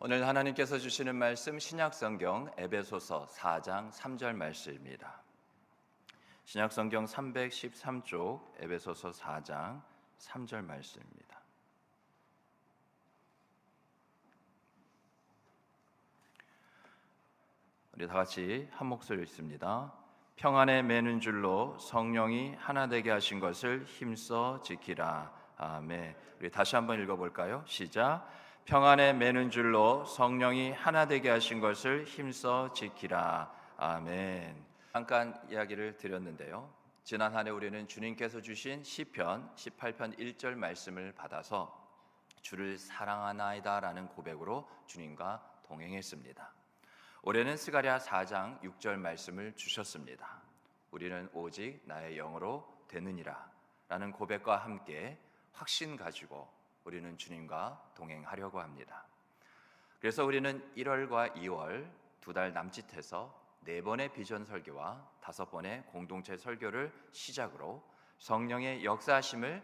오늘 하나님께서 주시는 말씀 신약성경 에베소서 4장 3절 말씀입니다. 신약성경 313쪽 에베소서 4장 3절 말씀입니다. 우리 다 같이 한 목소리 읽습니다. 평안에 매는 줄로 성령이 하나 되게 하신 것을 힘써 지키라. 아멘. 우리 다시 한번 읽어볼까요? 시작. 평안에 매는 줄로 성령이 하나 되게 하신 것을 힘써 지키라. 아멘. 잠깐 이야기를 드렸는데요. 지난 한 해 우리는 주님께서 주신 시편 18편 1절 말씀을 받아서 주를 사랑하나이다 라는 고백으로 주님과 동행했습니다. 올해는 스가랴 4장 6절 말씀을 주셨습니다. 우리는 오직 나의 영으로 되느니라 라는 고백과 함께 확신 가지고 우리는 주님과 동행하려고 합니다. 그래서 우리는 1월과 2월 2달 남짓해서 4번의 비전 설교와 5번의 공동체 설교를 시작으로 성령의 역사하심을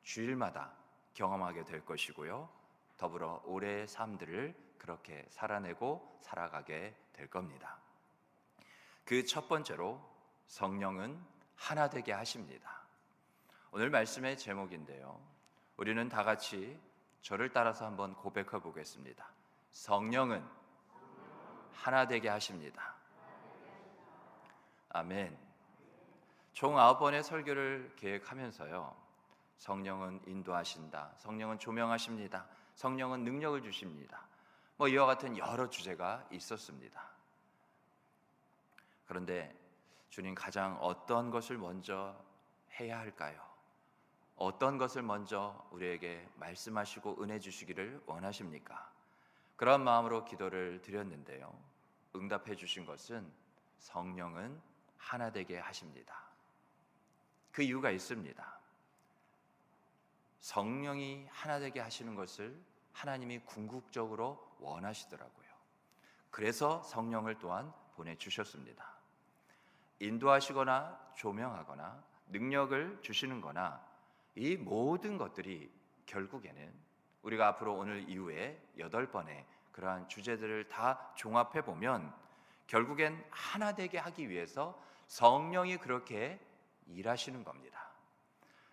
주일마다 경험하게 될 것이고요. 더불어 올해의 삶들을 그렇게 살아내고 살아가게 될 겁니다. 그 첫 번째로 성령은 하나 되게 하십니다. 오늘 말씀의 제목인데요. 우리는 다 같이 저를 따라서 한번 고백해 보겠습니다. 성령은 하나 되게 하십니다. 아멘. 총 9번의 설교를 계획하면서요. 성령은 인도하신다. 성령은 조명하십니다. 성령은 능력을 주십니다. 이와 같은 여러 주제가 있었습니다. 그런데 주님 가장 어떤 것을 먼저 해야 할까요? 어떤 것을 먼저 우리에게 말씀하시고 은혜 주시기를 원하십니까? 그런 마음으로 기도를 드렸는데요. 응답해 주신 것은 성령은 하나 되게 하십니다. 그 이유가 있습니다. 성령이 하나 되게 하시는 것을 하나님이 궁극적으로 원하시더라고요. 그래서 성령을 또한 보내주셨습니다. 인도하시거나 조명하거나 능력을 주시는 거나 이 모든 것들이 결국에는 우리가 앞으로 오늘 이후에 8번의 그러한 주제들을 다 종합해 보면 결국엔 하나 되게 하기 위해서 성령이 그렇게 일하시는 겁니다.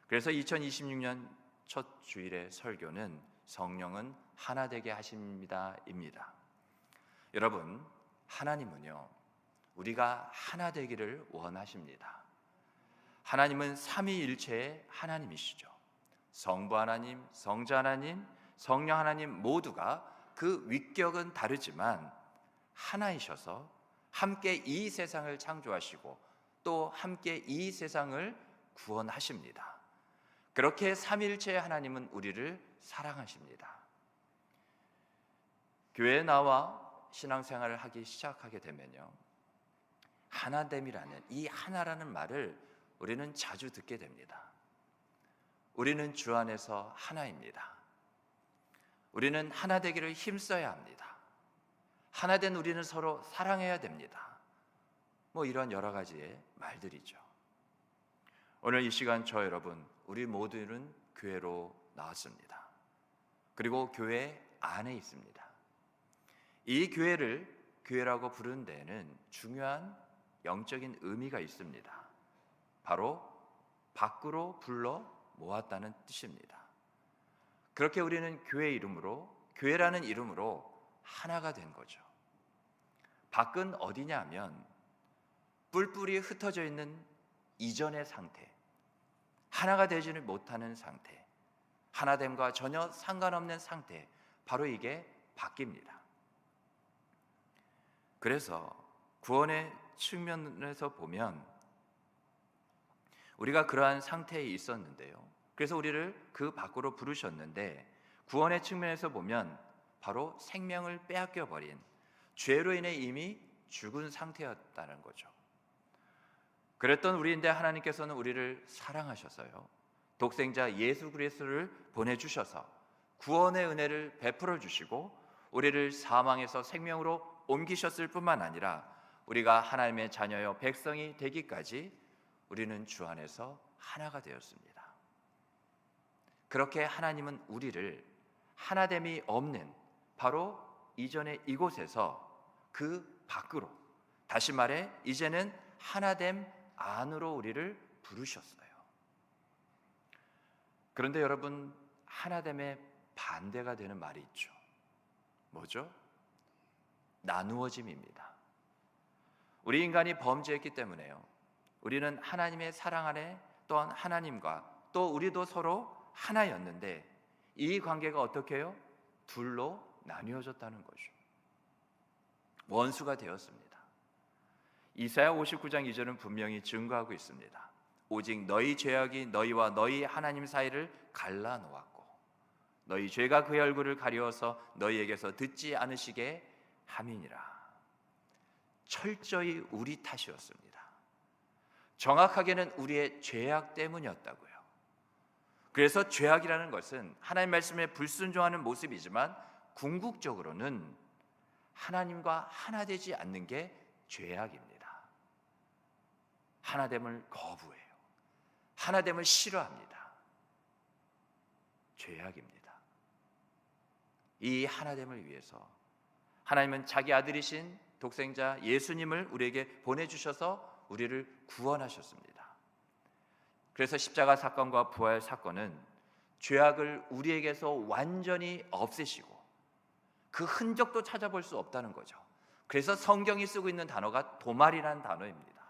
그래서 2026년 첫 주일의 설교는 성령은 하나 되게 하십니다입니다. 여러분, 하나님은요, 우리가 하나 되기를 원하십니다. 하나님은 삼위일체의 하나님이시죠. 성부 하나님, 성자 하나님, 성령 하나님 모두가 그 위격은 다르지만 하나이셔서 함께 이 세상을 창조하시고 또 함께 이 세상을 구원하십니다. 그렇게 삼위일체의 하나님은 우리를 사랑하십니다. 교회에 나와 신앙생활을 하기 시작하게 되면요, 하나됨이라는 이 하나라는 말을 우리는 자주 듣게 됩니다. 우리는 주 안에서 하나입니다. 우리는 하나 되기를 힘써야 합니다. 하나 된 우리는 서로 사랑해야 됩니다. 이런 여러 가지의 말들이죠. 오늘 이 시간 저 여러분, 우리 모두는 교회로 나왔습니다. 그리고 교회 안에 있습니다. 이 교회를 교회라고 부르는 데에는 중요한 영적인 의미가 있습니다. 바로 밖으로 불러 모았다는 뜻입니다. 그렇게 우리는 교회 이름으로, 교회라는 이름으로 하나가 된 거죠. 밖은 어디냐 하면 뿔뿔이 흩어져 있는 이전의 상태, 하나가 되지는 못하는 상태, 하나됨과 전혀 상관없는 상태, 바로 이게 밖입니다. 그래서 구원의 측면에서 보면 우리가 그러한 상태에 있었는데요. 그래서 우리를 그 밖으로 부르셨는데 구원의 측면에서 보면 바로 생명을 빼앗겨 버린 죄로 인해 이미 죽은 상태였다는 거죠. 그랬던 우리인데 하나님께서는 우리를 사랑하셔서요, 독생자 예수 그리스도를 보내주셔서 구원의 은혜를 베풀어 주시고 우리를 사망에서 생명으로 옮기셨을 뿐만 아니라 우리가 하나님의 자녀여 백성이 되기까지 우리는 주 안에서 하나가 되었습니다. 그렇게 하나님은 우리를 하나됨이 없는 바로 이전에 이곳에서 그 밖으로, 다시 말해 이제는 하나됨 안으로 우리를 부르셨어요. 그런데 여러분, 하나됨의 반대가 되는 말이 있죠. 뭐죠? 나누어짐입니다. 우리 인간이 범죄했기 때문에요, 우리는 하나님의 사랑 안에 또한 하나님과 또 우리도 서로 하나였는데 이 관계가 어떻게 해요? 둘로 나뉘어졌다는 거죠. 원수가 되었습니다. 이사야 59장 2절은 분명히 증거하고 있습니다. 오직 너희 죄악이 너희와 너희 하나님 사이를 갈라놓았고 너희 죄가 그의 얼굴을 가리워서 너희에게서 듣지 않으시게 함이니라. 철저히 우리 탓이었습니다. 정확하게는 우리의 죄악 때문이었다고요. 그래서 죄악이라는 것은 하나님 말씀에 불순종하는 모습이지만 궁극적으로는 하나님과 하나 되지 않는 게 죄악입니다. 하나됨을 거부해요. 하나됨을 싫어합니다. 죄악입니다. 이 하나됨을 위해서 하나님은 자기 아들이신 독생자 예수님을 우리에게 보내주셔서 우리를 구원하셨습니다. 그래서 십자가 사건과 부활 사건은 죄악을 우리에게서 완전히 없애시고 그 흔적도 찾아볼 수 없다는 거죠. 그래서 성경이 쓰고 있는 단어가 도말이라는 단어입니다.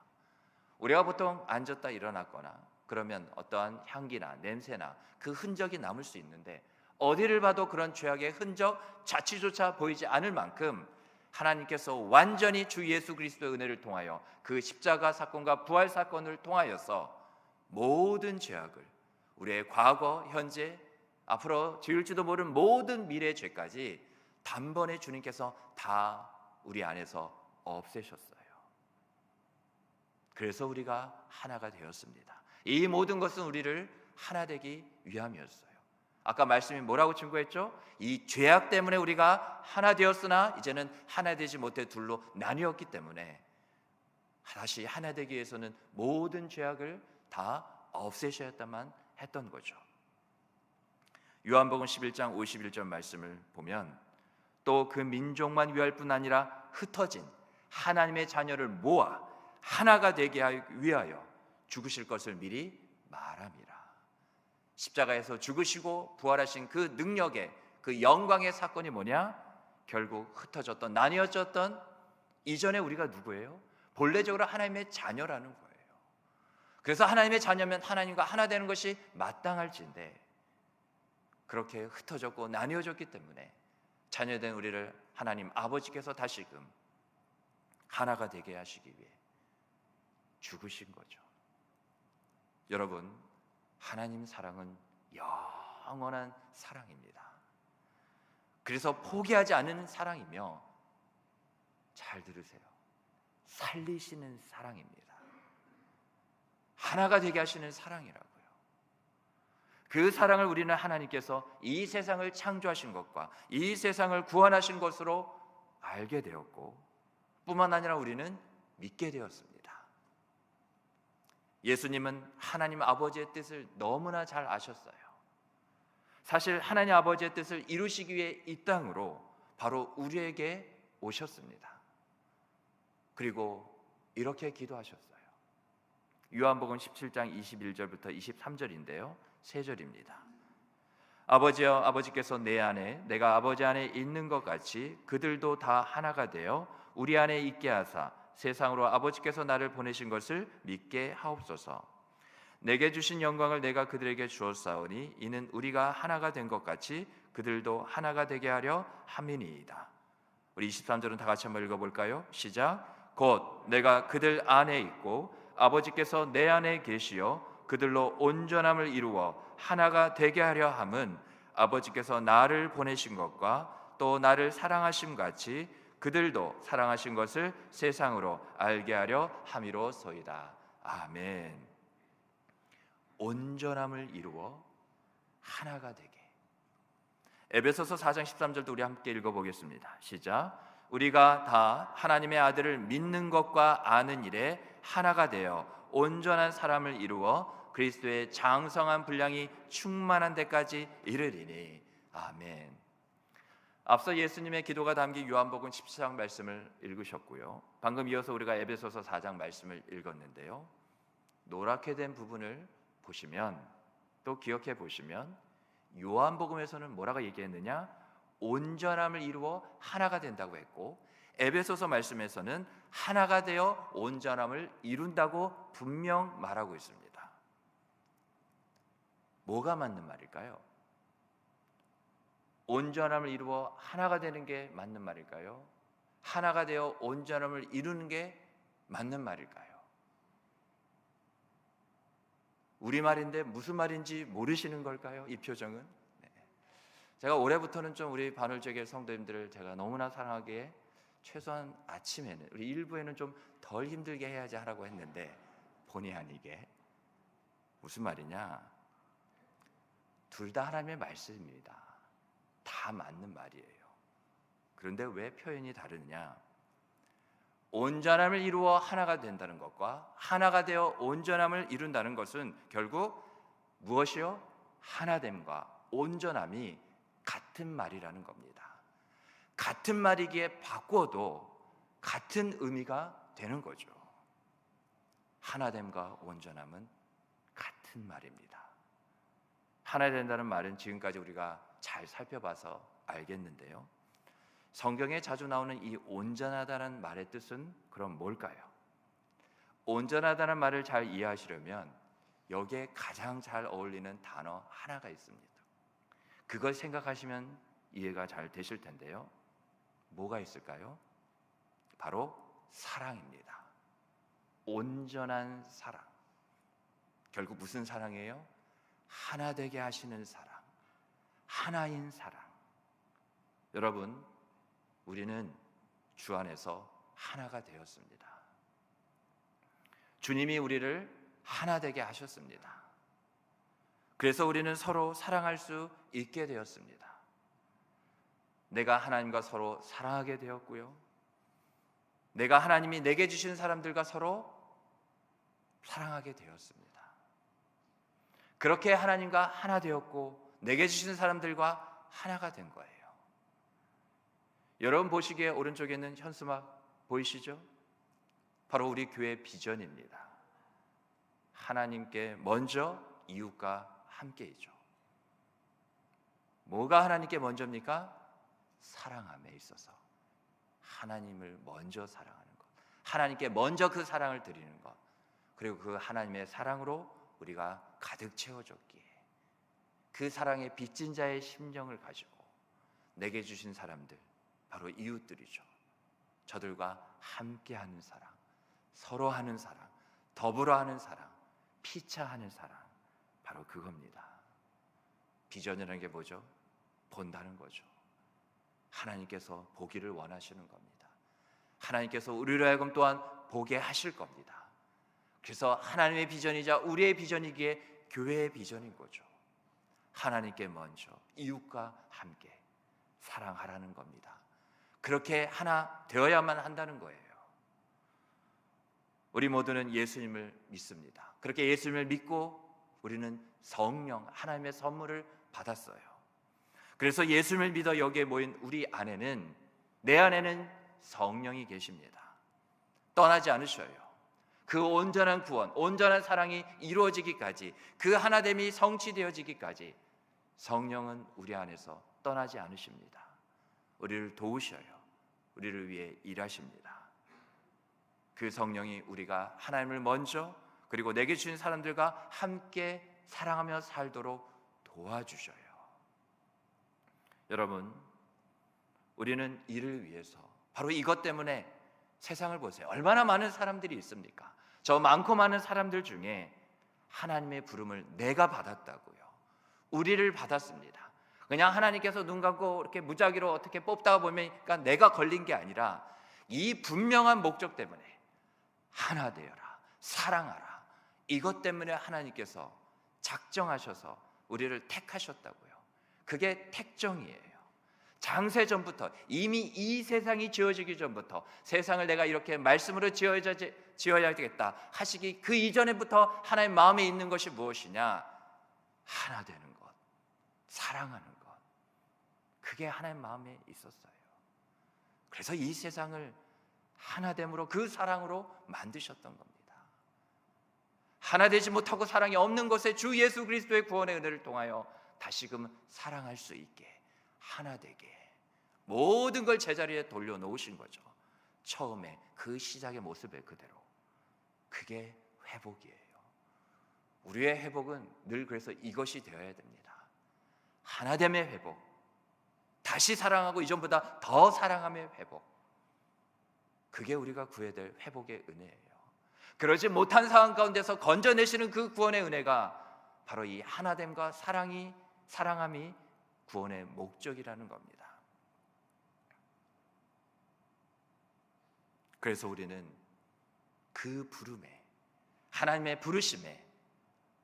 우리가 보통 앉았다 일어났거나 그러면 어떠한 향기나 냄새나 그 흔적이 남을 수 있는데 어디를 봐도 그런 죄악의 흔적 자취조차 보이지 않을 만큼 하나님께서 완전히 주 예수 그리스도의 은혜를 통하여 그 십자가 사건과 부활 사건을 통하여서 모든 죄악을, 우리의 과거, 현재, 앞으로 지을지도 모르는 모든 미래의 죄까지 단번에 주님께서 다 우리 안에서 없애셨어요. 그래서 우리가 하나가 되었습니다. 이 모든 것은 우리를 하나 되기 위함이었어요. 아까 말씀이 뭐라고 증거했죠? 이 죄악 때문에 우리가 하나 되었으나 이제는 하나 되지 못해 둘로 나뉘었기 때문에 다시 하나 되기 위해서는 모든 죄악을 다 없애셔야만 했던 거죠. 요한복음 11장 51절 말씀을 보면 또 그 민족만 위할 뿐 아니라 흩어진 하나님의 자녀를 모아 하나가 되게 위하여 죽으실 것을 미리 말함이라. 십자가에서 죽으시고 부활하신 그 능력의 그 영광의 사건이 뭐냐? 결국 흩어졌던, 나뉘어졌던 이전에 우리가 누구예요? 본래적으로 하나님의 자녀라는 거예요. 그래서 하나님의 자녀면 하나님과 하나 되는 것이 마땅할진데 그렇게 흩어졌고 나뉘어졌기 때문에 자녀된 우리를 하나님 아버지께서 다시금 하나가 되게 하시기 위해 죽으신 거죠. 여러분, 하나님 사랑은 영원한 사랑입니다. 그래서 포기하지 않는 사랑이며, 잘 들으세요, 살리시는 사랑입니다. 하나가 되게 하시는 사랑이라고요. 그 사랑을 우리는 하나님께서 이 세상을 창조하신 것과 이 세상을 구원하신 것으로 알게 되었고 뿐만 아니라 우리는 믿게 되었습니다. 예수님은 하나님 아버지의 뜻을 너무나 잘 아셨어요. 사실 하나님 아버지의 뜻을 이루시기 위해 이 땅으로 바로 우리에게 오셨습니다. 그리고 이렇게 기도하셨어요. 요한복음 17장 21절부터 23절인데요. 세 절입니다. 아버지여, 아버지께서 내 안에 내가 아버지 안에 있는 것 같이 그들도 다 하나가 되어 우리 안에 있게 하사 세상으로 아버지께서 나를 보내신 것을 믿게 하옵소서. 내게 주신 영광을 내가 그들에게 주었사오니 이는 우리가 하나가 된 것 같이 그들도 하나가 되게 하려 함이니이다. 우리 23절은 다 같이 한번 읽어볼까요? 시작. 곧 내가 그들 안에 있고 아버지께서 내 안에 계시어 그들로 온전함을 이루어 하나가 되게 하려 함은 아버지께서 나를 보내신 것과 또 나를 사랑하심 같이 그들도 사랑하신 것을 세상으로 알게 하려 함이로소이다. 아멘. 온전함을 이루어 하나가 되게. 에베소서 4장 13절도 우리 함께 읽어보겠습니다. 시작. 우리가 다 하나님의 아들을 믿는 것과 아는 일에 하나가 되어 온전한 사람을 이루어 그리스도의 장성한 분량이 충만한 데까지 이르리니. 아멘. 앞서 예수님의 기도가 담긴 요한복음 17장 말씀을 읽으셨고요. 방금 이어서 우리가 에베소서 4장 말씀을 읽었는데요. 노랗게 된 부분을 보시면, 또 기억해 보시면 요한복음에서는 뭐라고 얘기했느냐? 온전함을 이루어 하나가 된다고 했고, 에베소서 말씀에서는 하나가 되어 온전함을 이룬다고 분명 말하고 있습니다. 뭐가 맞는 말일까요? 온전함을 이루어 하나가 되는 게 맞는 말일까요? 하나가 되어 온전함을 이루는 게 맞는 말일까요? 우리말인데 무슨 말인지 모르시는 걸까요? 이 표정은? 네. 제가 올해부터는 좀 우리 반올제계 성도님들을 제가 너무나 사랑하기에 최소한 아침에는, 우리 일부에는 좀 덜 힘들게 해야지 하라고 했는데, 본의 아니게 무슨 말이냐? 둘 다 하나님의 말씀입니다. 다 맞는 말이에요. 그런데 왜 표현이 다르느냐? 온전함을 이루어 하나가 된다는 것과 하나가 되어 온전함을 이룬다는 것은 결국 무엇이요? 하나됨과 온전함이 같은 말이라는 겁니다. 같은 말이기에 바꿔도 같은 의미가 되는 거죠. 하나됨과 온전함은 같은 말입니다. 하나 된다는 말은 지금까지 우리가 잘 살펴봐서 알겠는데요. 성경에 자주 나오는 이 온전하다는 말의 뜻은 그럼 뭘까요? 온전하다는 말을 잘 이해하시려면 여기에 가장 잘 어울리는 단어 하나가 있습니다. 그걸 생각하시면 이해가 잘 되실 텐데요. 뭐가 있을까요? 바로 사랑입니다. 온전한 사랑. 결국 무슨 사랑이에요? 하나 되게 하시는 사랑, 하나인 사랑. 여러분, 우리는 주 안에서 하나가 되었습니다. 주님이 우리를 하나 되게 하셨습니다. 그래서 우리는 서로 사랑할 수 있게 되었습니다. 내가 하나님과 서로 사랑하게 되었고요. 내가 하나님이 내게 주신 사람들과 서로 사랑하게 되었습니다. 그렇게 하나님과 하나 되었고 내게 주신 사람들과 하나가 된 거예요. 여러분 보시기에 오른쪽에 있는 현수막 보이시죠? 바로 우리 교회 비전입니다. 하나님께 먼저, 이웃과 함께이죠. 뭐가 하나님께 먼저입니까? 사랑함에 있어서 하나님을 먼저 사랑하는 것, 하나님께 먼저 그 사랑을 드리는 것, 그리고 그 하나님의 사랑으로 우리가 가득 채워졌기에 그 사랑의 빚진 자의 심령을 가지고 내게 주신 사람들, 바로 이웃들이죠. 저들과 함께하는 사랑, 서로 하는 사랑, 더불어 하는 사랑, 피차하는 사랑, 바로 그겁니다. 비전이라는 게 뭐죠? 본다는 거죠. 하나님께서 보기를 원하시는 겁니다. 하나님께서 우리로 하여금 또한 보게 하실 겁니다. 그래서 하나님의 비전이자 우리의 비전이기에 교회의 비전인 거죠. 하나님께 먼저, 이웃과 함께 사랑하라는 겁니다. 그렇게 하나 되어야만 한다는 거예요. 우리 모두는 예수님을 믿습니다. 그렇게 예수님을 믿고 우리는 성령, 하나님의 선물을 받았어요. 그래서 예수님을 믿어 여기에 모인 우리 안에는, 내 안에는 성령이 계십니다. 떠나지 않으셔요. 그 온전한 구원, 온전한 사랑이 이루어지기까지, 그 하나됨이 성취되어지기까지 성령은 우리 안에서 떠나지 않으십니다. 우리를 도우셔요. 우리를 위해 일하십니다. 그 성령이 우리가 하나님을 먼저, 그리고 내게 주신 사람들과 함께 사랑하며 살도록 도와주셔요. 여러분, 우리는 이를 위해서, 바로 이것 때문에 세상을 보세요. 얼마나 많은 사람들이 있습니까? 저 많고 많은 사람들 중에 하나님의 부름을 내가 받았다고요. 우리를 받았습니다. 그냥 하나님께서 눈 감고 이렇게 무작위로 어떻게 뽑다가 보면 내가 걸린 게 아니라 이 분명한 목적 때문에 하나 되어라, 사랑하라, 이것 때문에 하나님께서 작정하셔서 우리를 택하셨다고요. 그게 택정이에요. 장세 전부터, 이미 이 세상이 지어지기 전부터 세상을 내가 이렇게 말씀으로 지어야 되겠다 하시기 그 이전에부터 하나님 마음에 있는 것이 무엇이냐? 하나 되는 것, 사랑하는 것, 그게 하나님 마음에 있었어요. 그래서 이 세상을 하나됨으로, 그 사랑으로 만드셨던 겁니다. 하나 되지 못하고 사랑이 없는 것에 주 예수 그리스도의 구원의 은혜를 통하여 다시금 사랑할 수 있게, 하나 되게 모든 걸 제자리에 돌려놓으신 거죠. 처음에 그 시작의 모습을 그대로. 그게 회복이에요. 우리의 회복은 늘 그래서 이것이 되어야 됩니다. 하나됨의 회복, 다시 사랑하고 이전보다 더 사랑함의 회복. 그게 우리가 구해야 될 회복의 은혜예요. 그러지 못한 상황 가운데서 건져내시는 그 구원의 은혜가 바로 이 하나됨과 사랑함이 구원의 목적이라는 겁니다. 그래서 우리는 그 부름에, 하나님의 부르심에,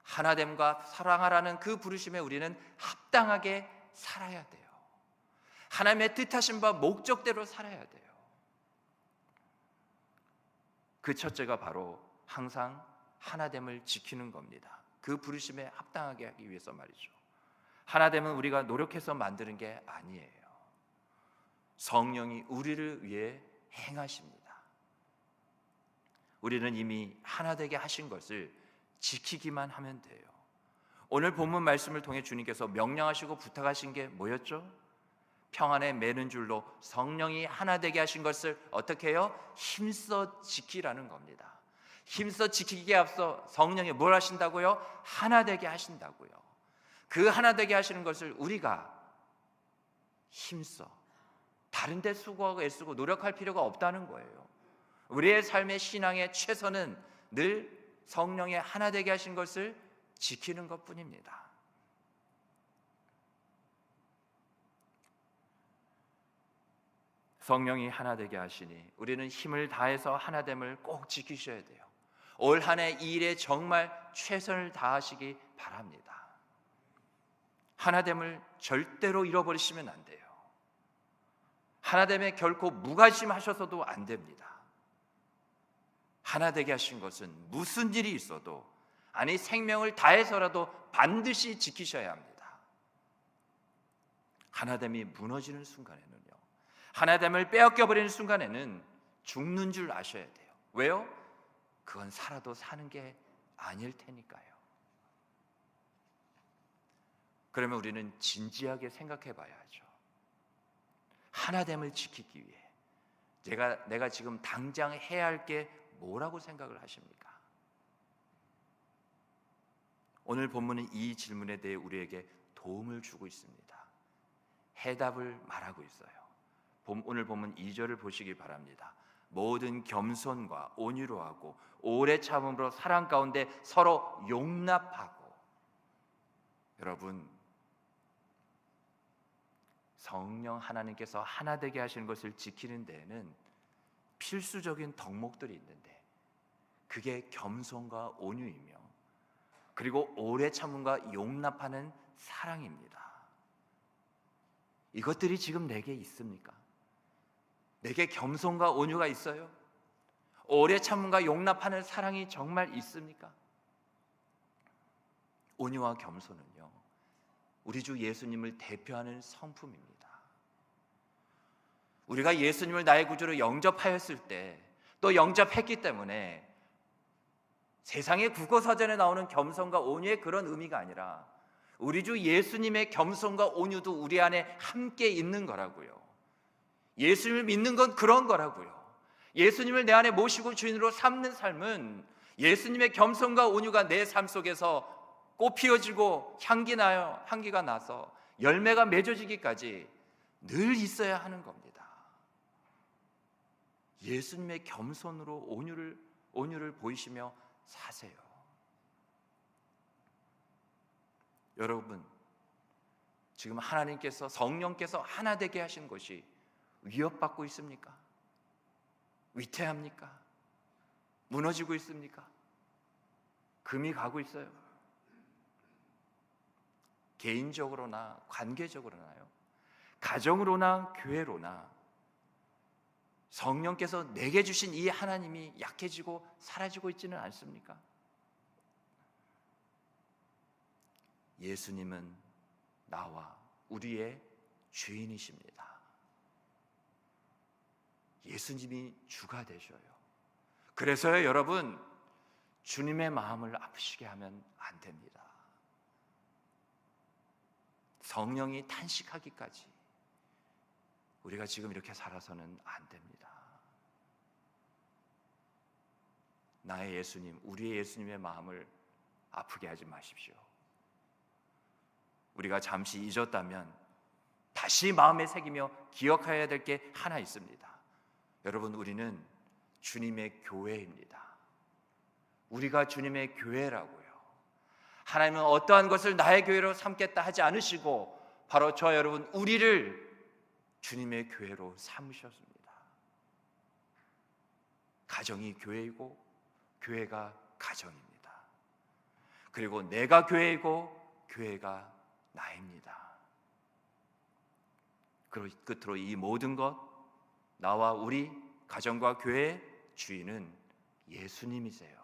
하나됨과 사랑하라는 그 부르심에 우리는 합당하게 살아야 돼요. 하나님의 뜻하신 바 목적대로 살아야 돼요. 그 첫째가 바로 항상 하나됨을 지키는 겁니다. 그 부르심에 합당하게 하기 위해서 말이죠. 하나됨은 우리가 노력해서 만드는 게 아니에요. 성령이 우리를 위해 행하십니다. 우리는 이미 하나 되게 하신 것을 지키기만 하면 돼요. 오늘 본문 말씀을 통해 주님께서 명령하시고 부탁하신 게 뭐였죠? 평안에 매는 줄로 성령이 하나 되게 하신 것을 어떻게 해요? 힘써 지키라는 겁니다. 힘써 지키기에 앞서 성령이 뭘 하신다고요? 하나 되게 하신다고요. 그 하나 되게 하시는 것을 우리가 힘써, 다른 데 수고하고 애쓰고 노력할 필요가 없다는 거예요. 우리의 삶의 신앙의 최선은 늘 성령의 하나 되게 하신 것을 지키는 것뿐입니다. 성령이 하나 되게 하시니 우리는 힘을 다해서 하나됨을 꼭 지키셔야 돼요. 올 한 해 이 일에 정말 최선을 다하시기 바랍니다. 하나됨을 절대로 잃어버리시면 안 돼요. 하나됨에 결코 무관심하셔서도 안 됩니다. 하나 되게 하신 것은 무슨 일이 있어도, 아니 생명을 다해서라도 반드시 지키셔야 합니다. 하나됨이 무너지는 순간에는요, 하나됨을 빼앗겨버리는 순간에는 죽는 줄 아셔야 돼요. 왜요? 그건 살아도 사는 게 아닐 테니까요. 그러면 우리는 진지하게 생각해 봐야죠. 하나됨을 지키기 위해 내가 지금 당장 해야 할 게 뭐라고 생각을 하십니까? 오늘 본문은 이 질문에 대해 우리에게 도움을 주고 있습니다. 해답을 말하고 있어요. 오늘 본문 2절을 보시기 바랍니다. 모든 겸손과 온유로 하고 오래 참음으로 사랑 가운데 서로 용납하고. 여러분, 성령 하나님께서 하나 되게 하시는 것을 지키는 데에는 필수적인 덕목들이 있는데, 그게 겸손과 온유이며 그리고 오래 참음과 용납하는 사랑입니다. 이것들이 지금 내게 있습니까? 내게 겸손과 온유가 있어요? 오래 참음과 용납하는 사랑이 정말 있습니까? 온유와 겸손은요, 우리 주 예수님을 대표하는 성품입니다. 우리가 예수님을 나의 구주로 영접하였을 때, 또 영접했기 때문에 세상의 국어사전에 나오는 겸손과 온유의 그런 의미가 아니라 우리 주 예수님의 겸손과 온유도 우리 안에 함께 있는 거라고요. 예수님을 믿는 건 그런 거라고요. 예수님을 내 안에 모시고 주인으로 삼는 삶은 예수님의 겸손과 온유가 내 삶 속에서 꽃 피어지고 향기가 나서 열매가 맺어지기까지 늘 있어야 하는 겁니다. 예수님의 겸손으로 온유를 보이시며 사세요. 여러분, 지금 하나님께서, 성령께서 하나 되게 하신 것이 위협받고 있습니까? 위태합니까? 무너지고 있습니까? 금이 가고 있어요? 개인적으로나 관계적으로나요, 가정으로나 교회로나 성령께서 내게 주신 이 하나님이 약해지고 사라지고 있지는 않습니까? 예수님은 나와 우리의 주인이십니다. 예수님이 주가 되셔요. 그래서요, 여러분, 주님의 마음을 아프시게 하면 안 됩니다. 성령이 탄식하기까지 우리가 지금 이렇게 살아서는 안 됩니다. 나의 예수님, 우리의 예수님의 마음을 아프게 하지 마십시오. 우리가 잠시 잊었다면 다시 마음에 새기며 기억해야 될 게 하나 있습니다. 여러분, 우리는 주님의 교회입니다. 우리가 주님의 교회라고요. 하나님은 어떠한 것을 나의 교회로 삼겠다 하지 않으시고 바로 저 여러분 우리를 주님의 교회로 삼으셨습니다. 가정이 교회이고 교회가 가정입니다. 그리고 내가 교회이고 교회가 나입니다. 그리고 끝으로 이 모든 것, 나와 우리 가정과 교회의 주인은 예수님이세요.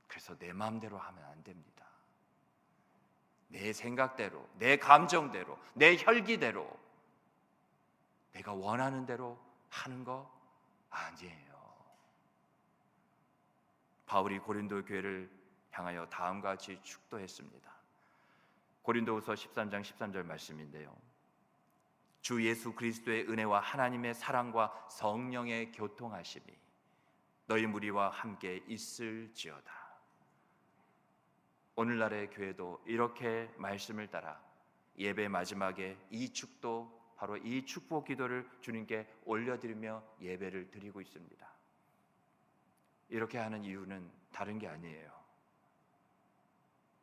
그래서 내 마음대로 하면 안 됩니다. 내 생각대로, 내 감정대로, 내 혈기대로, 내가 원하는 대로 하는 거 아니에요. 바울이 고린도 교회를 향하여 다음과 같이 축도했습니다. 고린도후서 13장 13절 말씀인데요, 주 예수 그리스도의 은혜와 하나님의 사랑과 성령의 교통하심이 너희 무리와 함께 있을지어다. 오늘날의 교회도 이렇게 말씀을 따라 예배 마지막에 이 축도, 바로 이 축복 기도를 주님께 올려드리며 예배를 드리고 있습니다. 이렇게 하는 이유는 다른 게 아니에요.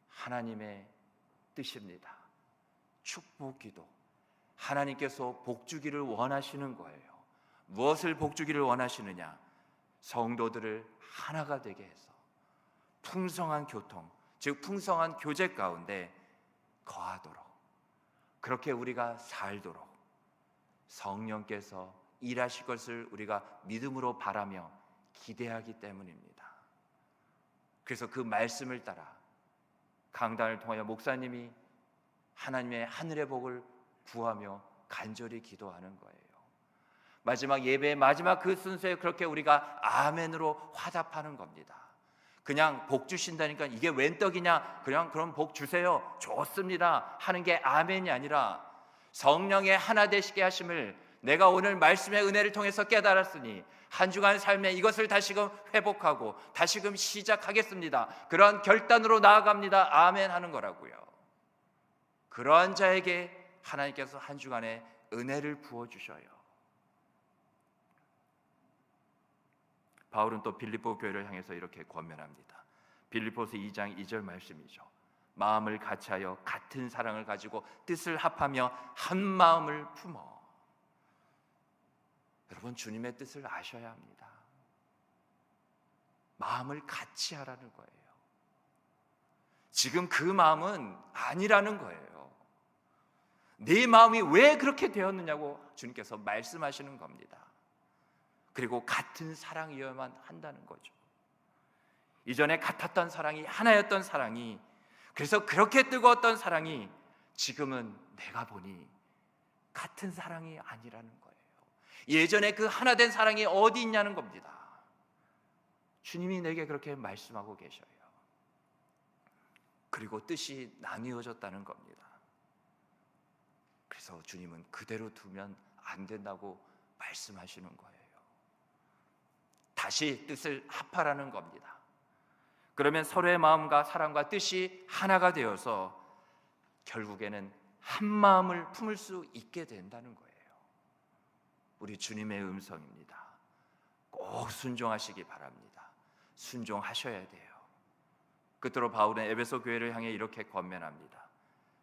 하나님의 뜻입니다. 축복 기도, 하나님께서 복 주기를 원하시는 거예요. 무엇을 복 주기를 원하시느냐? 성도들을 하나가 되게 해서 풍성한 교통, 즉 풍성한 교제 가운데 거하도록, 그렇게 우리가 살도록 성령께서 일하실 것을 우리가 믿음으로 바라며 기대하기 때문입니다. 그래서 그 말씀을 따라 강단을 통하여 목사님이 하나님의 하늘의 복을 구하며 간절히 기도하는 거예요. 마지막 예배의 마지막 그 순서에 그렇게 우리가 아멘으로 화답하는 겁니다. 그냥 복 주신다니까 이게 웬 떡이냐, 그냥 그럼 복 주세요, 좋습니다 하는 게 아멘이 아니라 성령의 하나 되시게 하심을 내가 오늘 말씀의 은혜를 통해서 깨달았으니 한 주간 삶에 이것을 다시금 회복하고 다시금 시작하겠습니다, 그런 결단으로 나아갑니다, 아멘 하는 거라고요. 그러한 자에게 하나님께서 한 주간의 은혜를 부어주셔요. 바울은 또 빌립보 교회를 향해서 이렇게 권면합니다. 빌립보서 2장 2절 말씀이죠. 마음을 같이하여 같은 사랑을 가지고 뜻을 합하며 한 마음을 품어. 여러분, 주님의 뜻을 아셔야 합니다. 마음을 같이 하라는 거예요. 지금 그 마음은 아니라는 거예요. 네 마음이 왜 그렇게 되었느냐고 주님께서 말씀하시는 겁니다. 그리고 같은 사랑이어야만 한다는 거죠. 이전에 같았던 사랑이 하나였던 사랑이, 그래서 그렇게 뜨거웠던 사랑이 지금은 내가 보니 같은 사랑이 아니라는 거예요. 예전에 그 하나 된 사랑이 어디 있냐는 겁니다. 주님이 내게 그렇게 말씀하고 계셔요. 그리고 뜻이 나뉘어졌다는 겁니다. 그래서 주님은 그대로 두면 안 된다고 말씀하시는 거예요. 다시 뜻을 합하라는 겁니다. 그러면 서로의 마음과 사랑과 뜻이 하나가 되어서 결국에는 한 마음을 품을 수 있게 된다는 거예요. 우리 주님의 음성입니다. 꼭 순종하시기 바랍니다. 순종하셔야 돼요. 끝으로 바울은 에베소 교회를 향해 이렇게 권면합니다.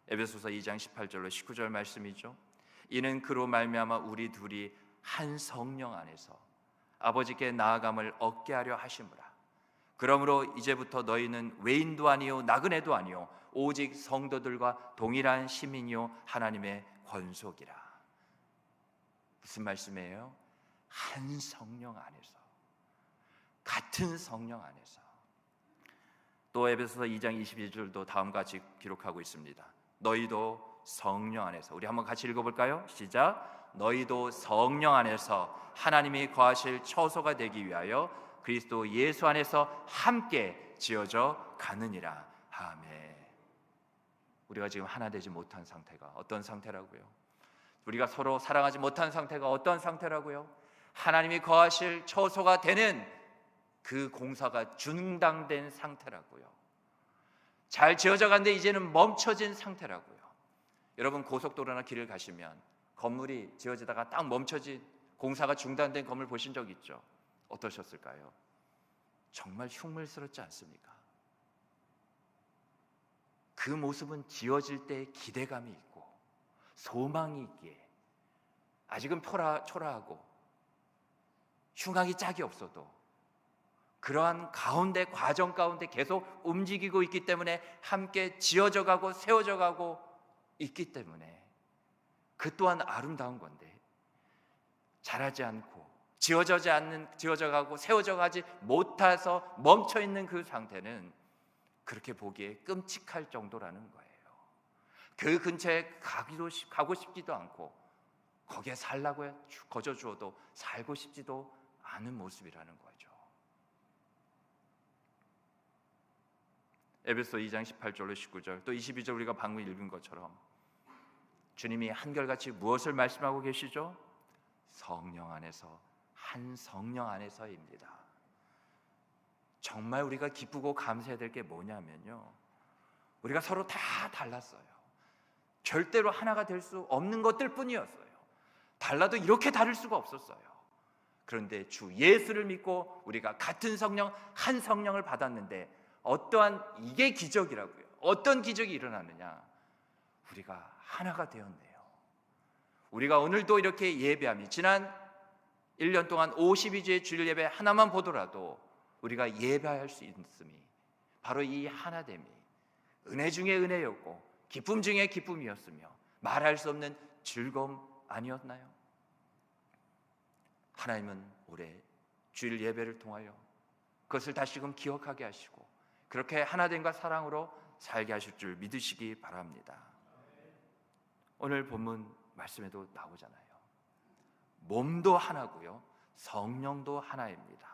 에베소서 2장 18절로 19절 말씀이죠. 이는 그로 말미암아 우리 둘이 한 성령 안에서 아버지께 나아감을 얻게 하려 하심이라. 그러므로 이제부터 너희는 외인도 아니요 나그네도 아니요 오직 성도들과 동일한 시민이요 하나님의 권속이라. 무슨 말씀이에요? 한 성령 안에서, 같은 성령 안에서. 또 에베소서 2장 22절도 다음과 같이 기록하고 있습니다. 너희도 성령 안에서. 우리 한번 같이 읽어볼까요? 시작. 너희도 성령 안에서 하나님이 거하실 처소가 되기 위하여 그리스도 예수 안에서 함께 지어져 가느니라. 아멘. 우리가 지금 하나 되지 못한 상태가 어떤 상태라고요? 우리가 서로 사랑하지 못한 상태가 어떤 상태라고요? 하나님이 거하실 처소가 되는 그 공사가 중단된 상태라고요. 잘 지어져 갔는데 이제는 멈춰진 상태라고요. 여러분, 고속도로나 길을 가시면 건물이 지어지다가 딱 멈춰진, 공사가 중단된 건물 보신 적 있죠? 어떠셨을까요? 정말 흉물스럽지 않습니까? 그 모습은 지어질 때 기대감이 있고 소망이 있기에, 아직은 초라하고 흉악이 짝이 없어도 그러한 가운데, 과정 가운데 계속 움직이고 있기 때문에, 함께 지어져 가고 세워져 가고 있기 때문에 그 또한 아름다운 건데, 자라지 않고 지어져 가고 세워져 가지 못해서 멈춰 있는 그 상태는 그렇게 보기에 끔찍할 정도라는 거예요. 그 근처에 가고 싶지도 않고, 거기에 살라고 거저 주어도 살고 싶지도 않은 모습이라는 거죠. 에베소 2장 18절로 19절, 또 22절 우리가 방금 읽은 것처럼 주님이 한결같이 무엇을 말씀하고 계시죠? 성령 안에서, 한 성령 안에서입니다. 정말 우리가 기쁘고 감사해야 될 게 뭐냐면요, 우리가 서로 다 달랐어요. 절대로 하나가 될 수 없는 것들 뿐이었어요. 달라도 이렇게 다를 수가 없었어요. 그런데 주 예수를 믿고 우리가 같은 성령, 한 성령을 받았는데, 어떠한, 이게 기적이라고요. 어떤 기적이 일어나느냐, 우리가 하나가 되었네요. 우리가 오늘도 이렇게 예배함이, 지난 1년 동안 52주의 주일 예배 하나만 보더라도 우리가 예배할 수 있음이 바로 이 하나됨이 은혜 중에 은혜였고 기쁨 중에 기쁨이었으며 말할 수 없는 즐거움 아니었나요? 하나님은 올해 주일 예배를 통하여 그것을 다시금 기억하게 하시고 그렇게 하나됨과 사랑으로 살게 하실 줄 믿으시기 바랍니다. 오늘 본문 말씀에도 나오잖아요. 몸도 하나고요, 성령도 하나입니다.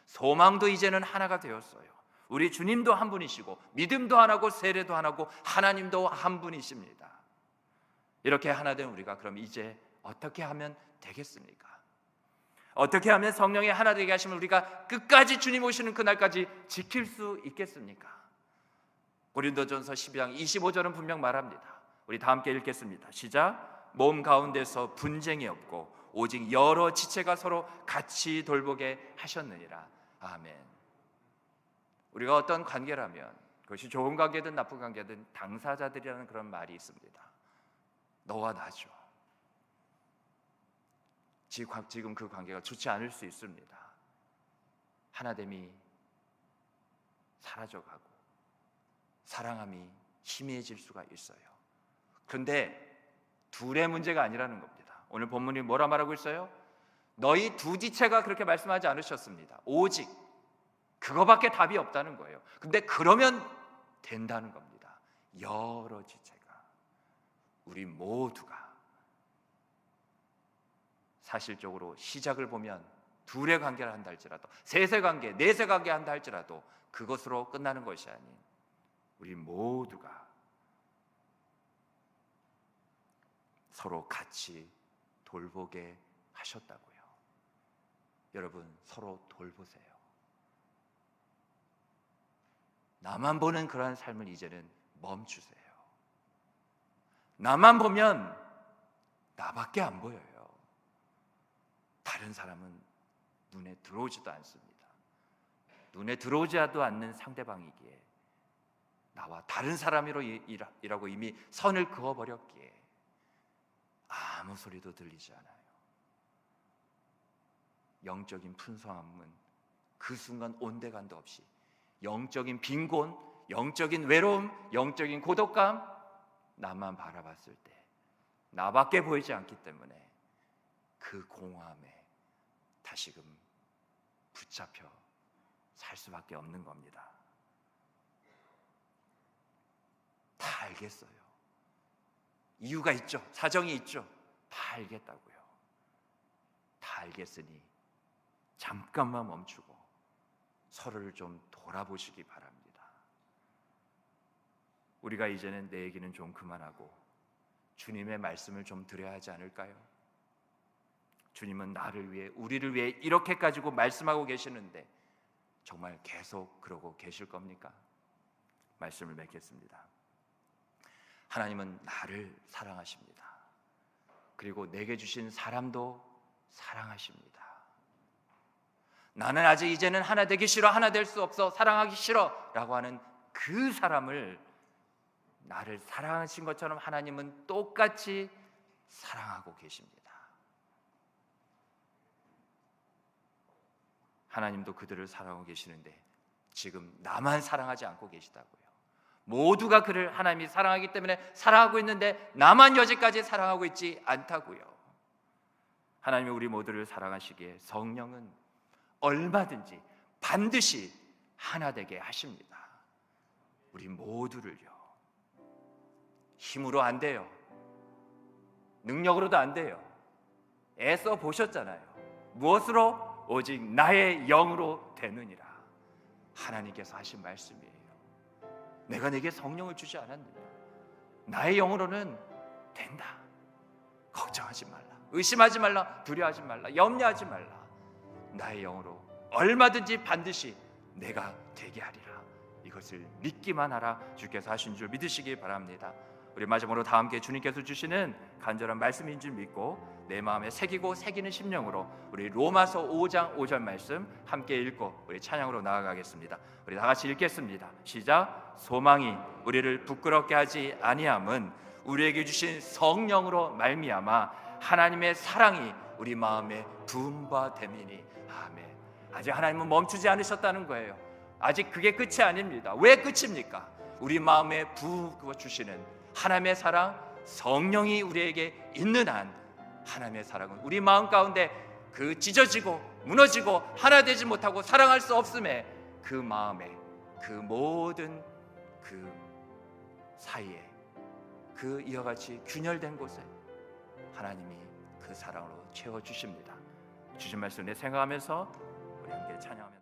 소망도 이제는 하나가 되었어요. 우리 주님도 한 분이시고 믿음도 하나고 세례도 하나고 하나님도 한 분이십니다. 이렇게 하나 된 우리가 그럼 이제 어떻게 하면 되겠습니까? 어떻게 하면 성령의 하나 되게 하심을 우리가 끝까지 주님 오시는 그날까지 지킬 수 있겠습니까? 고린도전서 12장 25절은 분명 말합니다. 우리 다 함께 읽겠습니다. 시작. 몸 가운데서 분쟁이 없고 오직 여러 지체가 서로 같이 돌보게 하셨느니라. 아멘. 우리가 어떤 관계라면, 그것이 좋은 관계든 나쁜 관계든 당사자들이라는 그런 말이 있습니다. 너와 나죠. 지금 그 관계가 좋지 않을 수 있습니다. 하나됨이 사라져가고 사랑함이 희미해질 수가 있어요. 그런데 둘의 문제가 아니라는 겁니다. 오늘 본문이 뭐라 말하고 있어요? 너희 두 지체가 그렇게 말씀하지 않으셨습니다. 오직 그거밖에 답이 없다는 거예요. 근데 그러면 된다는 겁니다. 여러 지체가, 우리 모두가, 사실적으로 시작을 보면 둘의 관계를 한다 할지라도, 셋의 관계, 넷의 관계 한다 할지라도 그것으로 끝나는 것이 아닌 우리 모두가 서로 같이 돌보게 하셨다고요. 여러분, 서로 돌보세요. 나만 보는 그러한 삶을 이제는 멈추세요. 나만 보면 나밖에 안 보여요. 다른 사람은 눈에 들어오지도 않습니다. 눈에 들어오지도 않는 상대방이기에 나와 다른 사람이라고 이미 선을 그어버렸기에 아무 소리도 들리지 않아요. 영적인 풍성함은 그 순간 온데간도 없이 영적인 빈곤, 영적인 외로움, 영적인 고독감, 나만 바라봤을 때 나밖에 보이지 않기 때문에 그 공허함에 다시금 붙잡혀 살 수밖에 없는 겁니다. 다 알겠어요. 이유가 있죠. 사정이 있죠. 다 알겠다고요. 다 알겠으니 잠깐만 멈추고 서로를 좀 돌아보시기 바랍니다. 우리가 이제는 내 얘기는 좀 그만하고 주님의 말씀을 좀 드려야 하지 않을까요? 주님은 나를 위해, 우리를 위해 이렇게 가지고 말씀하고 계시는데 정말 계속 그러고 계실 겁니까? 말씀을 맺겠습니다. 하나님은 나를 사랑하십니다. 그리고 내게 주신 사람도 사랑하십니다. 나는 아직 이제는 하나 되기 싫어, 하나 될 수 없어, 사랑하기 싫어 라고 하는 그 사람을 나를 사랑하신 것처럼 하나님은 똑같이 사랑하고 계십니다. 하나님도 그들을 사랑하고 계시는데 지금 나만 사랑하지 않고 계시다고요. 모두가 그를 하나님이 사랑하기 때문에 사랑하고 있는데 나만 여지까지 사랑하고 있지 않다고요. 하나님이 우리 모두를 사랑하시기에 성령은 얼마든지 반드시 하나 되게 하십니다. 우리 모두를요. 힘으로 안 돼요. 능력으로도 안 돼요. 애써 보셨잖아요. 무엇으로? 오직 나의 영으로 되느니라. 하나님께서 하신 말씀이에요. 내가 내게 성령을 주지 않았느냐? 나의 영으로는 된다. 걱정하지 말라. 의심하지 말라. 두려워하지 말라. 염려하지 말라. 나의 영으로 얼마든지 반드시 내가 되게 하리라. 이것을 믿기만 하라. 주께서 하신 줄 믿으시기 바랍니다. 우리 마지막으로 다 함께 주님께서 주시는 간절한 말씀인 줄 믿고 내 마음에 새기고 새기는 심령으로 우리 로마서 5장 5절 말씀 함께 읽고 우리 찬양으로 나아가겠습니다. 우리 다 같이 읽겠습니다. 시작. 소망이 우리를 부끄럽게 하지 아니함은 우리에게 주신 성령으로 말미암아 하나님의 사랑이 우리 마음에 부은 바 됨이니. 아멘. 아직 하나님은 멈추지 않으셨다는 거예요. 아직 그게 끝이 아닙니다. 왜 끝입니까? 우리 마음에 부어 주시는 하나님의 사랑, 성령이 우리에게 있는 한 하나님의 사랑은 우리 마음 가운데 그 찢어지고 무너지고 하나 되지 못하고 사랑할 수 없음에 그 마음에 그 모든 그 사이에 그 이와 같이 균열된 곳에 하나님이 그 사랑으로 채워주십니다. 주신 말씀 내 생각하면서 우리 함께 찬양하면서